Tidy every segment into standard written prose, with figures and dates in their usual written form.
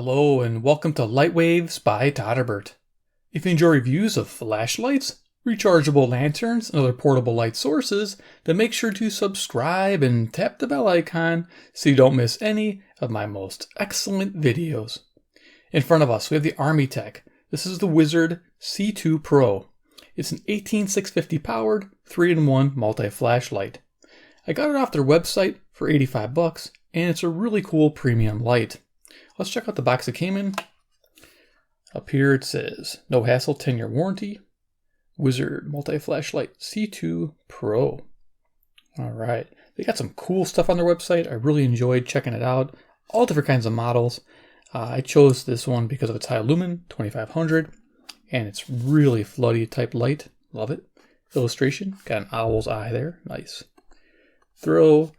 Hello and welcome to Lightwaves by todderbert. If you enjoy reviews of flashlights, rechargeable lanterns, and other portable light sources, then make sure to subscribe and tap the bell icon so you don't miss any of my most excellent videos. In front of us we have the Armytek. This is the Wizard C2 Pro. It's an 18650 powered 3-in-1 multi-flashlight. I got it off their website for 85 bucks and it's a really cool premium light. Let's check out the box it came in. Up here it says, no hassle 10-year warranty, Wizard multi-flashlight C2 Pro. All right, they got some cool stuff on their website. I really enjoyed checking it out. All different kinds of models. I chose this one because of its high lumen, 2500, and it's really floody type light. Love it. Illustration, got an owl's eye there, nice. Throw.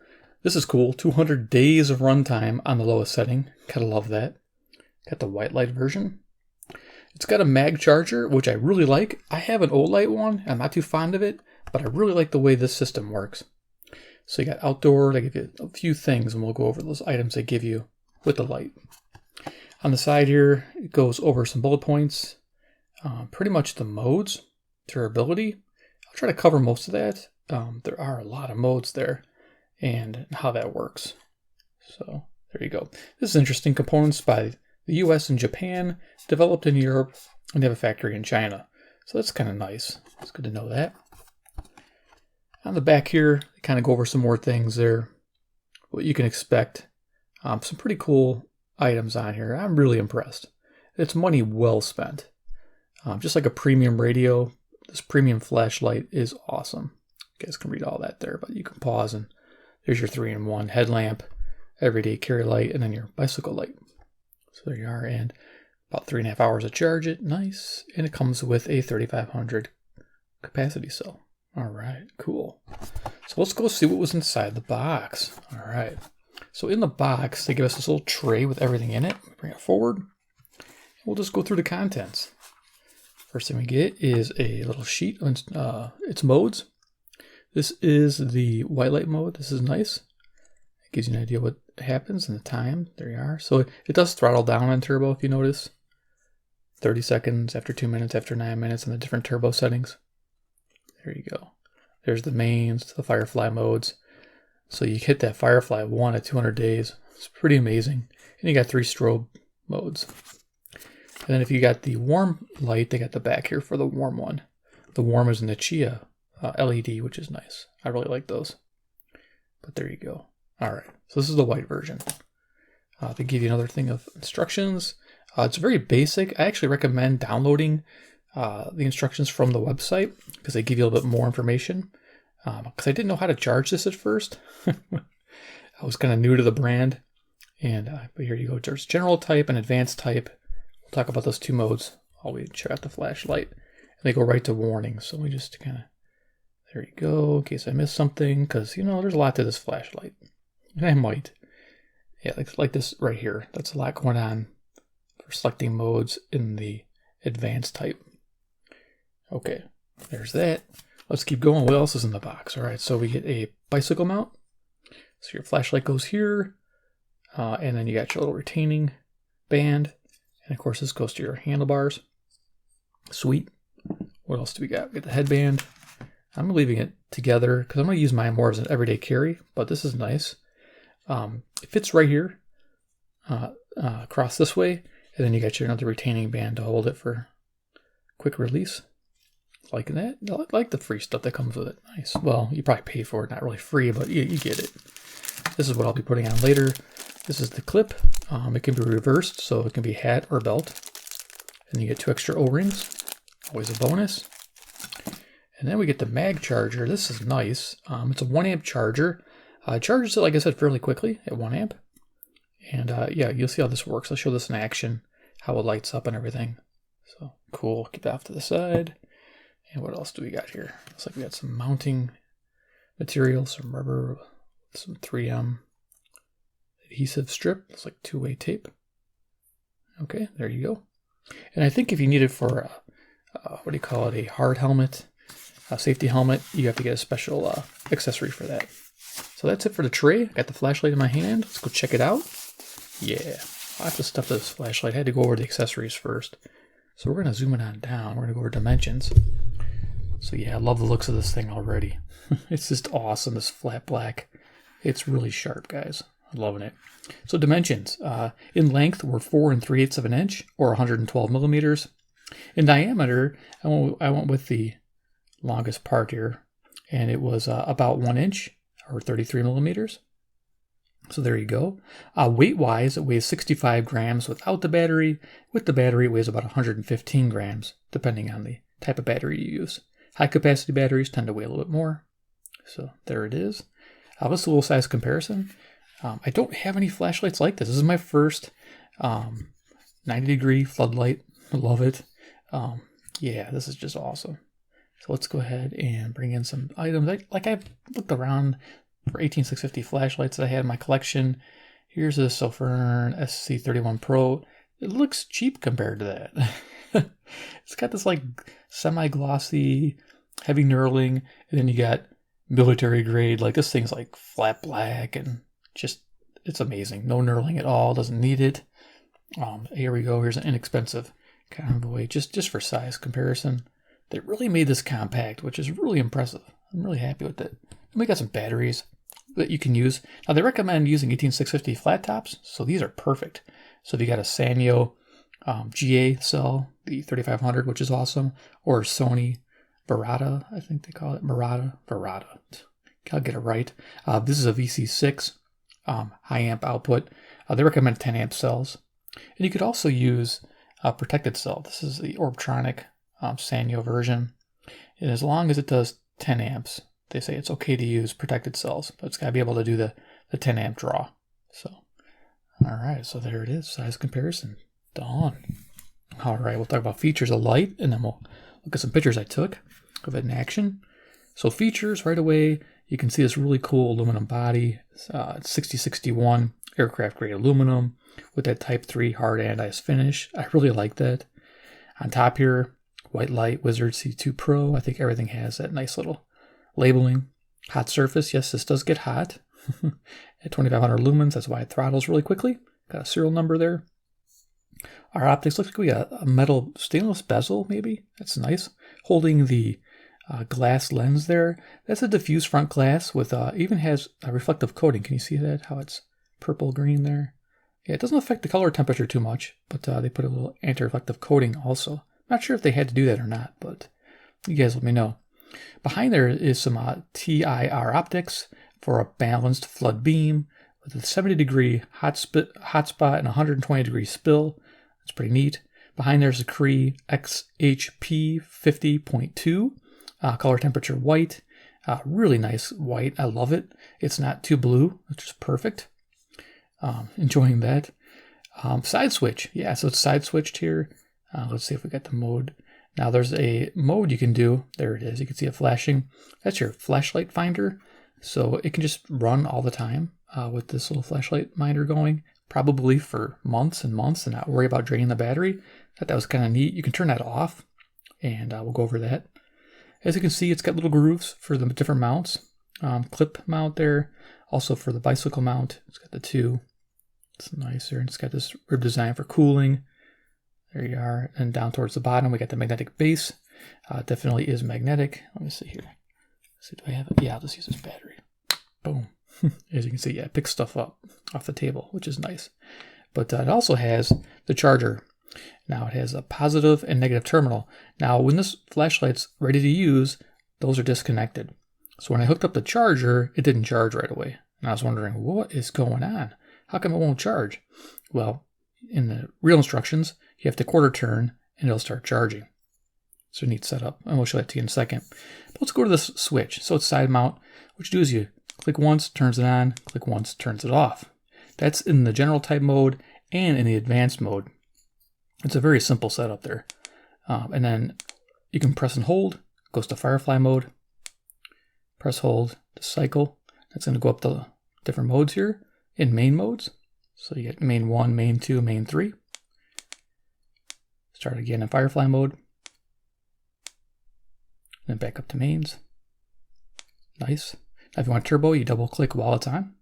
This is cool, 200 days of runtime on the lowest setting. Gotta love that. Got the white light version. It's got a mag charger, which I really like. I have an Olight one. I'm not too fond of it, but I really like the way this system works. So you got outdoor, they give you a few things, and we'll go over those items they give you with the light. On the side here, it goes over some bullet points. Pretty much the modes, durability. I'll try to cover most of that. There are a lot of modes there and how that works. So there you go. This is interesting. Components by the US and Japan, developed in Europe, and they have a factory in China. So that's kind of nice. It's good to know that. On the back here, they kind of go over some more things there. What you can expect. Some pretty cool items on here. I'm really impressed. It's money well spent. Just like a premium radio, this premium flashlight is awesome. You guys can read all that there, but you can pause and there's your 3-in-1 headlamp, everyday carry light, and then your bicycle light. So there you are, and about 3.5 hours to charge it. Nice. And it comes with a 3500 capacity cell. All right, cool. So let's go see what was inside the box. All right. So in the box, they give us this little tray with everything in it. Bring it forward. We'll just go through the contents. First thing we get is a little sheet of its modes. This is the white light mode. This is nice. It gives you an idea what happens and the time. There you are. So it does throttle down on turbo if you notice. 30 seconds, after 2 minutes, after 9 minutes, and the different turbo settings. There you go. There's the mains, the Firefly modes. So you hit that Firefly 1 at 200 days. It's pretty amazing. And you got 3 strobe modes. And then if you got the warm light, they got the back here for the warm one. The warm is in the Chia LED, which is nice. I really like those. But there you go. All right, so this is the white version. They give you another thing of instructions. It's very basic. I actually recommend downloading the instructions from the website because they give you a little bit more information. Because I didn't know how to charge this at first. I was kind of new to the brand. And but here you go. There's general type and advanced type. We'll talk about those 2 modes while we check out the flashlight. And they go right to warnings. So we just kind of, there you go, in case I missed something. Because, you know, there's a lot to this flashlight. And I might. Yeah, like this right here. That's a lot going on for selecting modes in the advanced type. Okay, there's that. Let's keep going. What else is in the box? All right, so we get a bicycle mount. So your flashlight goes here. And then you got your little retaining band. And of course, this goes to your handlebars. Sweet. What else do we got? We got the headband. I'm leaving it together because I'm going to use mine more as an everyday carry, but this is nice. It fits right here, across this way, and then you got your another retaining band to hold it for quick release. Like that. I like the free stuff that comes with it. Nice. Well, you probably pay for it, not really free, but you get it. This is what I'll be putting on later. This is the clip. It can be reversed, so it can be hat or belt. And you get 2 extra O-rings. Always a bonus. And then we get the mag charger. This is nice. It's a 1 amp charger. It charges it, like I said, fairly quickly at 1 amp. And yeah, you'll see how this works. I'll show this in action, how it lights up and everything. So cool. Keep that off to the side. And what else do we got here? Looks like we got some mounting material, some rubber, some 3M adhesive strip. It's like 2-way tape. Okay, there you go. And I think if you need it for, what do you call it, a hard helmet, a safety helmet, you have to get a special accessory for that. So that's it for the tray. Got the flashlight in my hand. Let's go check it out. Yeah. lots of stuff to this flashlight. I had to go over the accessories first. So we're going to zoom it on down. We're going to go over dimensions. So yeah, I love the looks of this thing already. It's just awesome, this flat black. It's really sharp, guys. I'm loving it. So dimensions. In length, we're 4 3/8 of an inch, or 112 millimeters. In diameter, I went with the longest part here, and it was about 1 inch, or 33 millimeters. So there you go. Weight-wise, it weighs 65 grams without the battery. With the battery, it weighs about 115 grams, depending on the type of battery you use. High-capacity batteries tend to weigh a little bit more. So there it is. This is a little size comparison. I don't have any flashlights like this. This is my first 90-degree floodlight. I love it. Yeah, this is just awesome. So let's go ahead and bring in some items. I've looked around for 18650 flashlights that I had in my collection. Here's a Sofern SC31 Pro. It looks cheap compared to that. It's got this like semi-glossy, heavy knurling, and then you got military grade. Like this thing's like flat black and just, it's amazing. No knurling at all, doesn't need it. Here we go. Here's an inexpensive convoy, just for size comparison. They really made this compact, which is really impressive. I'm really happy with it. And we got some batteries that you can use. Now they recommend using 18650 flat tops, so these are perfect. So if you got a Sanyo GA cell, the 3500, which is awesome, or Sony Barata, I think they call it Barata. I'll get it right. This is a VC6 high amp output. They recommend 10 amp cells, and you could also use a protected cell. This is the Orbtronic Sanyo version, and as long as it does 10 amps, they say it's okay to use protected cells, but it's got to be able to do the 10 amp draw. So, all right, so there it is, size comparison done. All right, we'll talk about features of light, and then we'll look at some pictures I took of it in action. So features right away, you can see this really cool aluminum body. It's 6061 aircraft grade aluminum with that Type 3 hard anodized finish. I really like that. On top here, White Light Wizard C2 Pro. I think everything has that nice little labeling. Hot surface. Yes, this does get hot. At 2500 lumens, that's why it throttles really quickly. Got a serial number there. Our optics, looks like we got a metal stainless bezel, maybe. That's nice. Holding the glass lens there. That's a diffused front glass with even has a reflective coating. Can you see that? How it's purple green there? Yeah, it doesn't affect the color temperature too much, but they put a little anti-reflective coating also. Not sure if they had to do that or not, but you guys let me know. Behind there is some TIR optics for a balanced flood beam with a 70-degree hotspot and 120-degree spill. That's pretty neat. Behind there's a Cree XHP 50.2, color temperature white. Really nice white. I love it. It's not too blue, which is perfect. Enjoying that. Side switch. Yeah, so it's side switched here. Let's see if we got the mode. Now there's a mode you can do. There it is. You can see it flashing. That's your flashlight finder. So it can just run all the time with this little flashlight minder going, probably for months and months, and not worry about draining the battery. I thought that was kind of neat. You can turn that off, and we'll go over that. As you can see, it's got little grooves for the different mounts. Clip mount there. Also for the bicycle mount, it's got the two. It's nicer, and it's got this rib design for cooling. There you are. And down towards the bottom, we got the magnetic base. Definitely is magnetic. Let me see here. Let's see, do I have it? Yeah, I'll just use this battery. Boom. As you can see, yeah, it picks stuff up off the table, which is nice. But it also has the charger. Now it has a positive and negative terminal. Now when this flashlight's ready to use, those are disconnected. So when I hooked up the charger, it didn't charge right away. And I was wondering, what is going on? How come it won't charge? Well, in the real instructions, you have to quarter turn and it'll start charging. So neat setup. And we'll show that to you in a second. But let's go to this switch. So it's side mount. What you do is you click once, turns it on, click once, turns it off. That's in the general type mode and in the advanced mode. It's a very simple setup there. And then you can press and hold, goes to Firefly mode. Press hold to cycle. That's going to go up the different modes here in main modes. So you get main 1, main 2, main 3. Start again in Firefly mode. Then back up to mains. Nice. Now if you want turbo, you double click while it's on.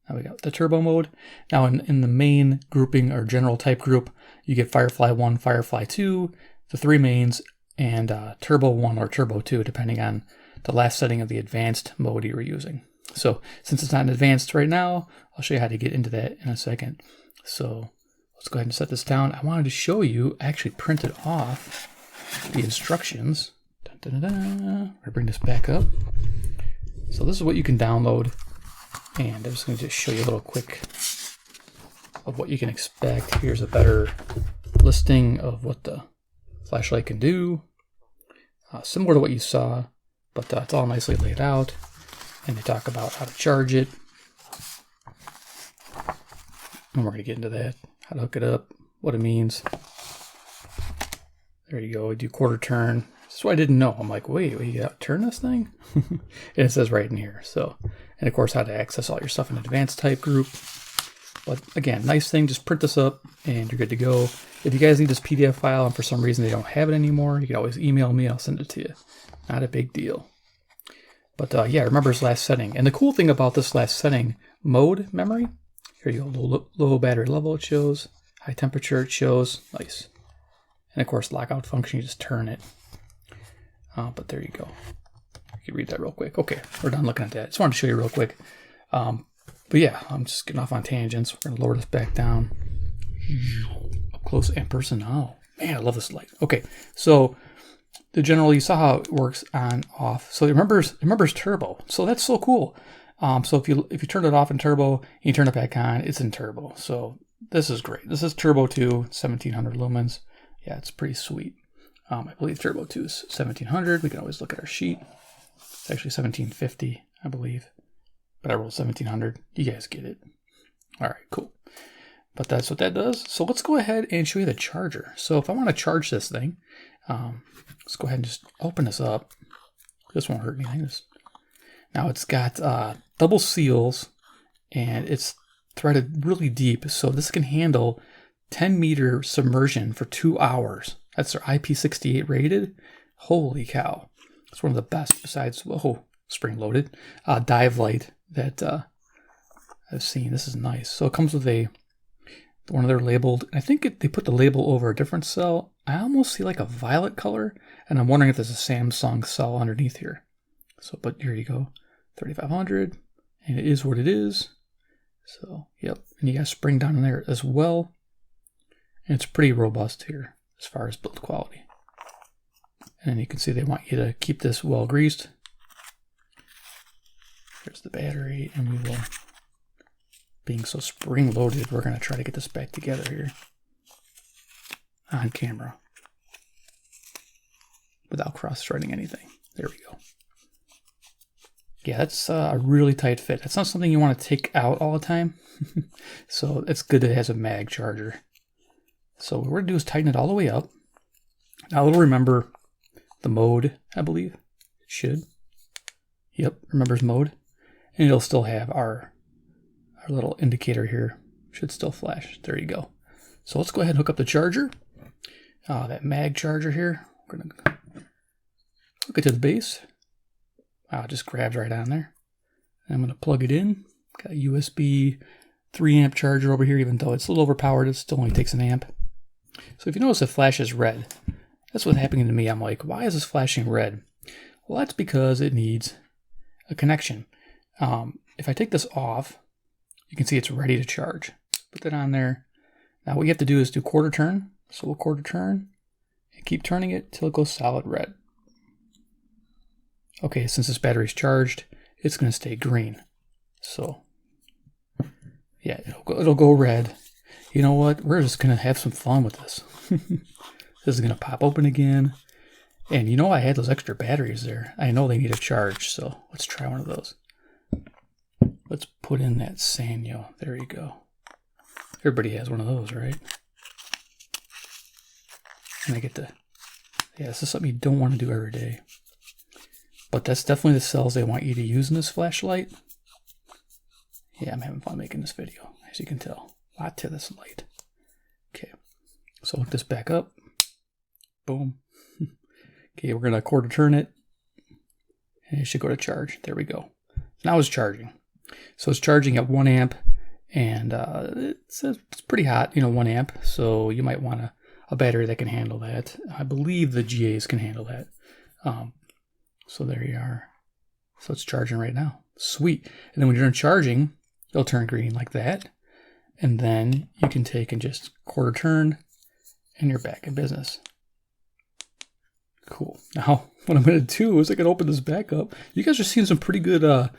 Now we got the turbo mode. Now in the main grouping or general type group, you get Firefly 1, Firefly 2, the 3 mains, and Turbo 1 or Turbo 2, depending on the last setting of the advanced mode you were using. So since it's not in advanced right now, I'll show you how to get into that in a second. So let's go ahead and set this down. I wanted to show you, I actually printed off the instructions. Dun, dun, dun, dun. I'm going to bring this back up. So this is what you can download. And I'm just going to show you a little quick of what you can expect. Here's a better listing of what the flashlight can do. Similar to what you saw, but it's all nicely laid out. And they talk about how to charge it. And we're going to get into that. How to hook it up, what it means. There you go. We do quarter turn. That's what I didn't know. I'm like, wait, you got to turn this thing? And it says right in here. So, and of course, how to access all your stuff in advanced type group. But again, nice thing. Just print this up and you're good to go. If you guys need this PDF file and for some reason they don't have it anymore, you can always email me. I'll send it to you. Not a big deal. But yeah, remember his last setting. And the cool thing about this last setting, mode memory, here you go, low battery level it shows, high temperature it shows, nice. And of course, lockout function, you just turn it. But there you go. You can read that real quick. Okay, we're done looking at that. Just wanted to show you real quick. But yeah, I'm just getting off on tangents. We're going to lower this back down. Up close and personal. Man, I love this light. Okay, so the general, you saw how it works on, off. So it remembers turbo. So that's so cool. So if you turn it off in turbo, and you turn it back on, it's in turbo. So this is great. This is Turbo 2, 1700 lumens. Yeah, it's pretty sweet. I believe Turbo 2 is 1700. We can always look at our sheet. It's actually 1750, I believe. But I rolled 1700. You guys get it. All right, cool. But that's what that does. So let's go ahead and show you the charger. So if I want to charge this thing, let's go ahead and just open this up. This won't hurt anything. Now it's got double seals and it's threaded really deep. So this can handle 10-meter submersion for 2 hours. That's their IP68 rated. Holy cow. It's one of the best besides, whoa, spring-loaded dive light that I've seen. This is nice. So it comes with one of their labeled, I think they put the label over a different cell. I almost see like a violet color, and I'm wondering if there's a Samsung cell underneath here. So, but here you go, 3500, and it is what it is. So, yep, and you got spring down in there as well. And it's pretty robust here as far as build quality. And you can see they want you to keep this well greased. Here's the battery, and we will, being so spring loaded, we're going to try to get this back together here on camera without cross-threading anything. There we go. Yeah, that's a really tight fit. That's not something you want to take out all the time. So it's good that it has a mag charger. So what we're going to do is tighten it all the way up. Now it'll remember the mode, I believe. It should. Yep, remembers mode. And it'll still have our little indicator here. Should still flash. There you go. So let's go ahead and hook up the charger. That mag charger here. We're going to hook it to the base. Wow, it just grabs right on there. And I'm going to plug it in. Got a USB 3 amp charger over here, even though it's a little overpowered, it still only takes an amp. So if you notice it flashes red, that's what's happening to me. I'm like, why is this flashing red? Well, that's because it needs a connection. If I take this off, you can see it's ready to charge. Put that on there. Now what you have to do is do quarter turn. So we'll quarter turn and keep turning it till it goes solid red. Okay, since this battery's charged, it's going to stay green. So yeah, it'll go red. You know what? We're just going to have some fun with this. This is going to pop open again. And you know I had those extra batteries there. I know they need a charge, so let's try one of those. Let's put in that Sanyo. There you go. Everybody has one of those, right? And I get to... Yeah, this is something you don't want to do every day. But that's definitely the cells they want you to use in this flashlight. Yeah, I'm having fun making this video, as you can tell. A lot to this light. Okay, so hook this back up. Boom. Okay, we're going to quarter turn it. And it should go to charge. There we go. Now it's charging. So it's charging at 1 amp, and it's pretty hot, 1 amp. So you might want a battery that can handle that. I believe the GAs can handle that. So there you are. So it's charging right now. Sweet. And then when you're done charging, it'll turn green like that. And then you can take and just quarter turn, and you're back in business. Cool. Now, what I'm going to do is I can open this back up. You guys are seeing some pretty good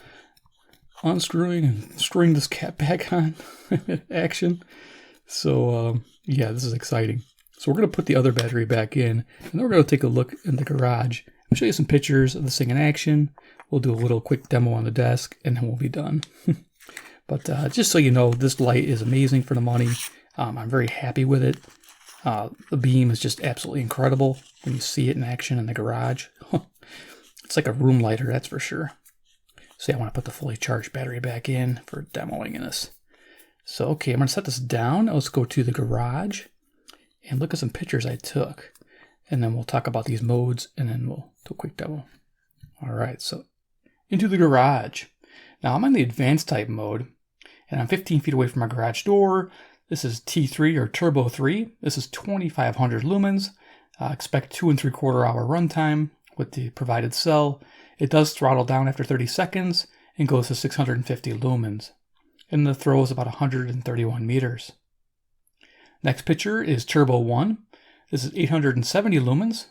unscrewing and screwing this cap back on action. So, yeah, this is exciting. So we're going to put the other battery back in, and then we're going to take a look in the garage. I'll show you some pictures of this thing in action. We'll do a little quick demo on the desk, and then we'll be done. But just so you know, this light is amazing for the money. I'm very happy with it. The beam is just absolutely incredible when you see it in action in the garage. It's like a room lighter, that's for sure. So yeah, I want to put the fully charged battery back in for demoing this. So okay, I'm going to set this down. Let's go to the garage and look at some pictures I took. And then we'll talk about these modes, and then we'll do a quick demo. All right, so into the garage. Now I'm on the advanced type mode, and I'm 15 feet away from my garage door. This is T3 or Turbo 3. This is 2500 lumens. Expect 2 3/4 hour runtime with the provided cell. It does throttle down after 30 seconds and goes to 650 lumens. And the throw is about 131 meters. Next picture is Turbo 1. This is 870 lumens.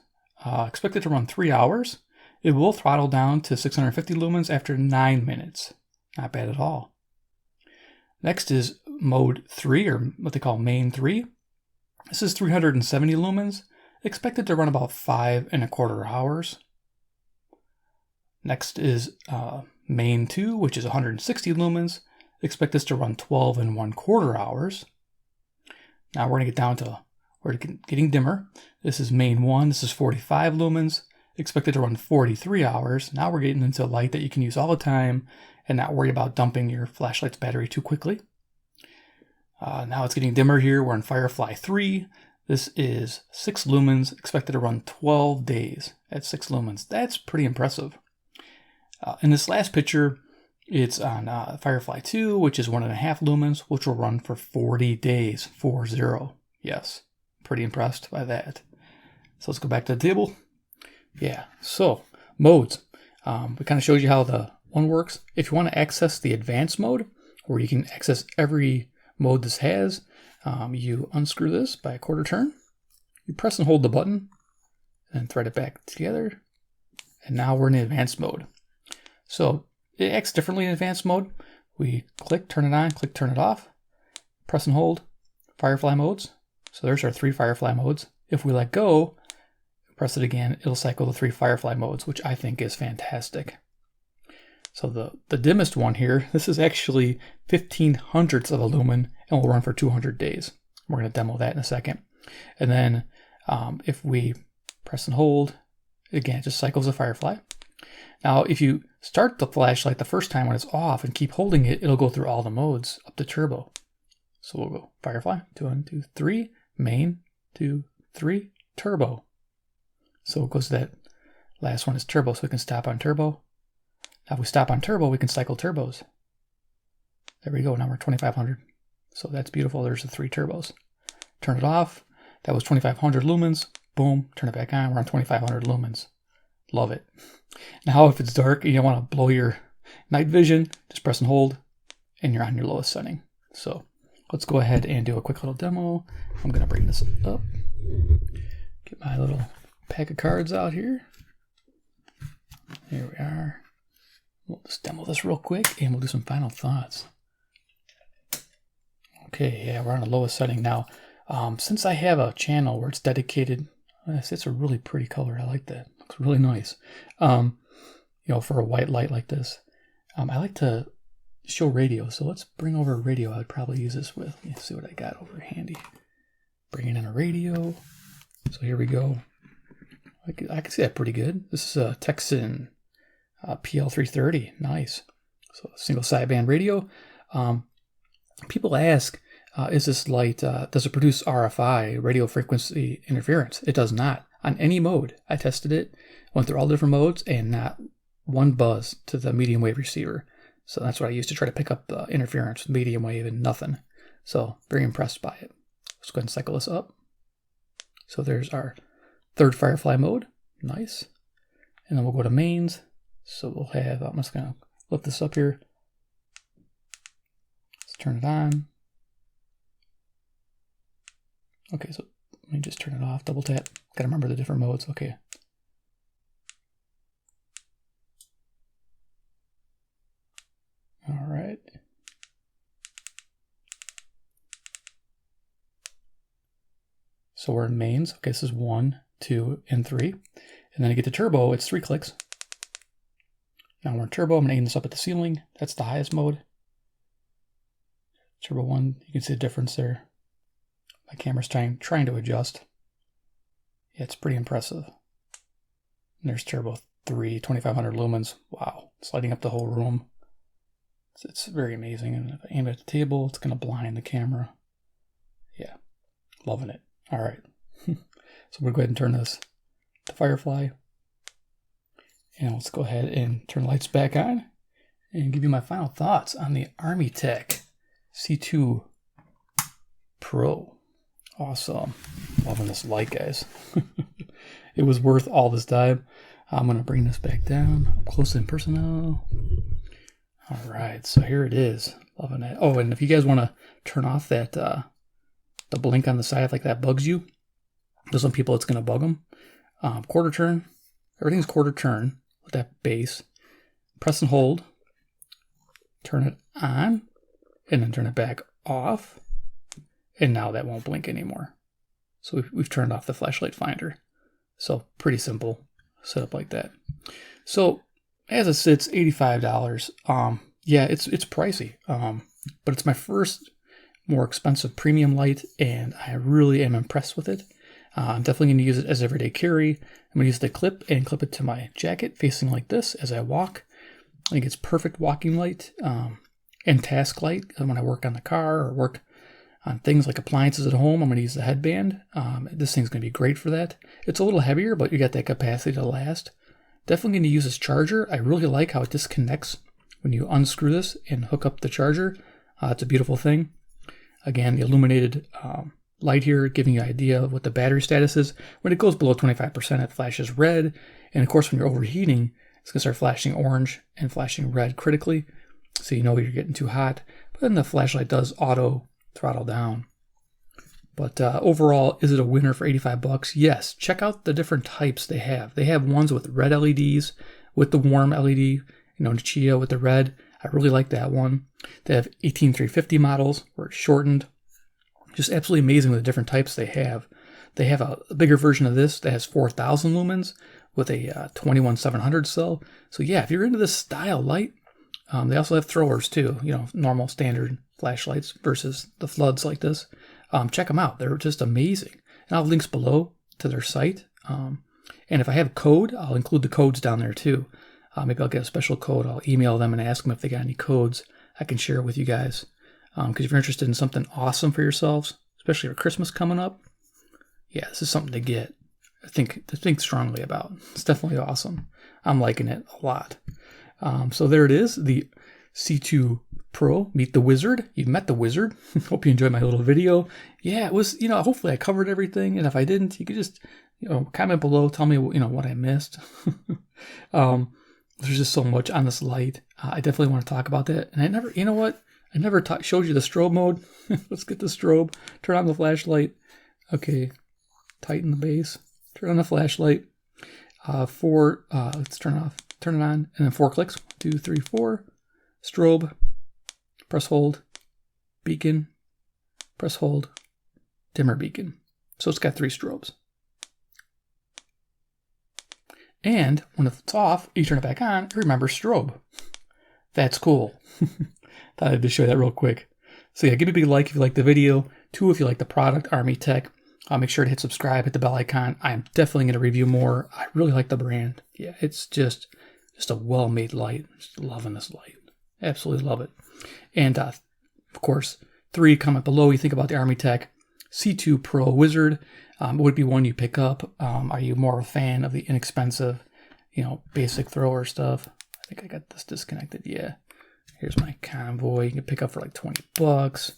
Expected to run 3 hours. It will throttle down to 650 lumens after 9 minutes. Not bad at all. Next is mode 3, or what they call main 3. This is 370 lumens. Expected to run about 5 1/4 hours. Next is main 2, which is 160 lumens. Expect this to run 12 1/4 hours. Now we're going to get down to, we're getting dimmer. This is main 1. This is 45 lumens. Expected to run 43 hours. Now we're getting into light that you can use all the time and not worry about dumping your flashlight's battery too quickly. Now it's getting dimmer here. We're on Firefly 3. This is 6 lumens, expected to run 12 days at 6 lumens. That's pretty impressive. In this last picture, it's on Firefly 2, which is 1.5 lumens, which will run for 40 days, 40. Yes, pretty impressed by that. So let's go back to the table. Yeah, so modes. We kind of showed you how the one works. If you want to access the advanced mode, where you can access every mode this has, you unscrew this by a quarter turn. You press and hold the button, and thread it back together. And now we're in the advanced mode. So it acts differently in advanced mode. We click, turn it on, click, turn it off. Press and hold, Firefly modes. So there's our 3 Firefly modes. If we let go, press it again, it'll cycle the 3 Firefly modes, which I think is fantastic. So the dimmest one here, this is actually 1500ths of a lumen and will run for 200 days. We're going to demo that in a second. And then if we press and hold, again, it just cycles the Firefly. Now, if you start the flashlight the first time when it's off and keep holding it, it'll go through all the modes up to turbo. So we'll go Firefly, 1, 2, 3, main, 2, 3, turbo. So it goes to that last one is turbo, so we can stop on turbo. Now if we stop on turbo, we can cycle turbos. There we go, now we're 2500. So that's beautiful, there's the 3 turbos. Turn it off, that was 2500 lumens, boom, turn it back on, we're on 2500 lumens. Love it. Now if it's dark and you don't want to blow your night vision, just press and hold, and you're on your lowest setting. So let's go ahead and do a quick little demo. I'm going to bring this up. Get my little pack of cards out here. Here we are. We'll just demo this real quick and we'll do some final thoughts. Okay, yeah, we're on the lowest setting now. Since I have a channel where it's dedicated, it's a really pretty color. I like that. Looks really nice. For a white light like this. I like to show radio, so let's bring over a radio. I'd probably use this with. Let me see what I got over handy. Bringing in a radio. So here we go. I can see that pretty good. This is a Texan PL330. Nice. So single sideband radio. People ask, is this light, does it produce RFI, radio frequency interference? It does not. On any mode. I tested it, went through all the different modes, and not one buzz to the medium wave receiver. So that's what I used to try to pick up interference, medium wave, and nothing. So very impressed by it. Let's go ahead and cycle this up. So there's our third Firefly mode. Nice. And then we'll go to mains. So we'll have, I'm just going to lift this up here. Let's turn it on. Okay, so let me just turn it off, double tap. Gotta remember the different modes, okay. All right. So we're in mains. Okay, this is 1, 2, and 3. And then to get to turbo, it's 3 clicks. Now we're in turbo. I'm gonna aim this up at the ceiling. That's the highest mode. Turbo 1, you can see the difference there. My camera's trying to adjust. Yeah, it's pretty impressive. And there's turbo 3, 2500 lumens. Wow, it's lighting up the whole room. It's very amazing. And if I aim it at the table, it's gonna blind the camera. Yeah, loving it. All right, so we'll go ahead and turn this to Firefly. And let's go ahead and turn the lights back on and give you my final thoughts on the Armytek C2 Pro. Awesome. Loving this light, guys. It was worth all this time. I'm going to bring this back down. Up close and personal. All right, so here it is. Loving it. Oh, and if you guys want to turn off that the blink on the side, like that bugs you, there's some people it's going to bug them. Quarter turn. Everything's quarter turn with that base. Press and hold. Turn it on. And then turn it back off. And now that won't blink anymore. So we've turned off the flashlight finder. So pretty simple setup like that. So as it sits, $85. Yeah, it's pricey. But it's my first more expensive premium light, and I really am impressed with it. I'm definitely going to use it as everyday carry. I'm going to use the clip and clip it to my jacket facing like this as I walk. I think it's perfect walking light and task light when I work on the car or work on things like appliances at home. I'm going to use the Headband. This thing's going to be great for that. It's a little heavier, but you got that capacity to last. Definitely going to use this charger. I really like how it disconnects when you unscrew this and hook up the charger. It's a beautiful thing. Again, the illuminated light here giving you an idea of what the battery status is. When it goes below 25%, it flashes red. And of course, when you're overheating, it's going to start flashing orange and flashing red critically. So you know you're getting too hot. But then the flashlight does auto throttle down. But overall, is it a winner for $85? Yes. Check out the different types they have. They have ones with red LEDs, with the warm LED, you know, Chia with the red. I really like that one. They have 18350 models where it's shortened. Just absolutely amazing with the different types they have. They have a bigger version of this that has 4000 lumens with a 21700 cell. So yeah, if you're into this style light, they also have throwers too, you know, normal standard flashlights versus the floods like this. Check them out. They're just amazing. And I'll have links below to their site. And if I have code, I'll include the codes down there too. Maybe I'll get a special code. I'll email them and ask them if they got any codes I can share with you guys. Because if you're interested in something awesome for yourselves, especially for Christmas coming up, yeah, this is something to get. I think strongly about. It's definitely awesome. I'm liking it a lot. So there it is, the C2 Pro. Meet the Wizard. You've met the Wizard. Hope you enjoyed my little video. Yeah, it was, you know, hopefully I covered everything. And if I didn't, you could just, you know, comment below. Tell me, you know, what I missed. There's just so much on this light. I definitely want to talk about that. And I never, you know what? I never showed you the strobe mode. Let's get the strobe. Turn on the flashlight. Okay. Tighten the base. Turn on the flashlight. Let's turn it off. Turn it on. And then 4 clicks. 1, 2, 3, 4. Strobe. Press hold. Beacon. Press hold. Dimmer beacon. So it's got 3 strobes. And when it's off, you turn it back on, remember strobe. That's cool. Thought I'd just show you that real quick. So yeah, give me a big like if you like the video. 2, if you like the product, Armytek. Make sure to hit subscribe, hit the bell icon. I'm definitely going to review more. I really like the brand. Yeah, it's just a well-made light. Just loving this light. Absolutely love it. And of course, 3, comment below what you think about the Armytek C2 Pro Wizard. Would be one you pick up. Are you more of a fan of the inexpensive, you know, basic thrower stuff? I think I got this disconnected. Yeah. Here's my Convoy. You can pick up for like 20 bucks.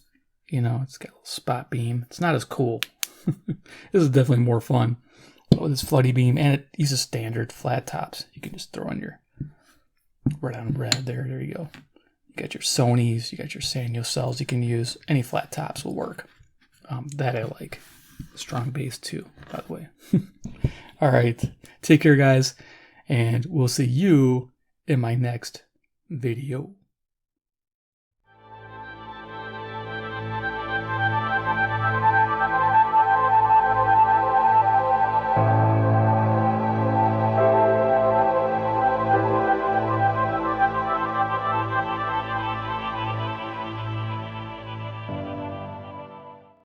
You know, it's got a little spot beam. It's not as cool. This is definitely more fun. Oh, this floody beam, and it uses standard flat tops. You can just throw on your right on red there. There you go. You got your Sonys, you got your Sanyo cells. You can use any flat tops will work. That I like. Strong base too, by the way. All right, take care, guys, and we'll see you in my next video.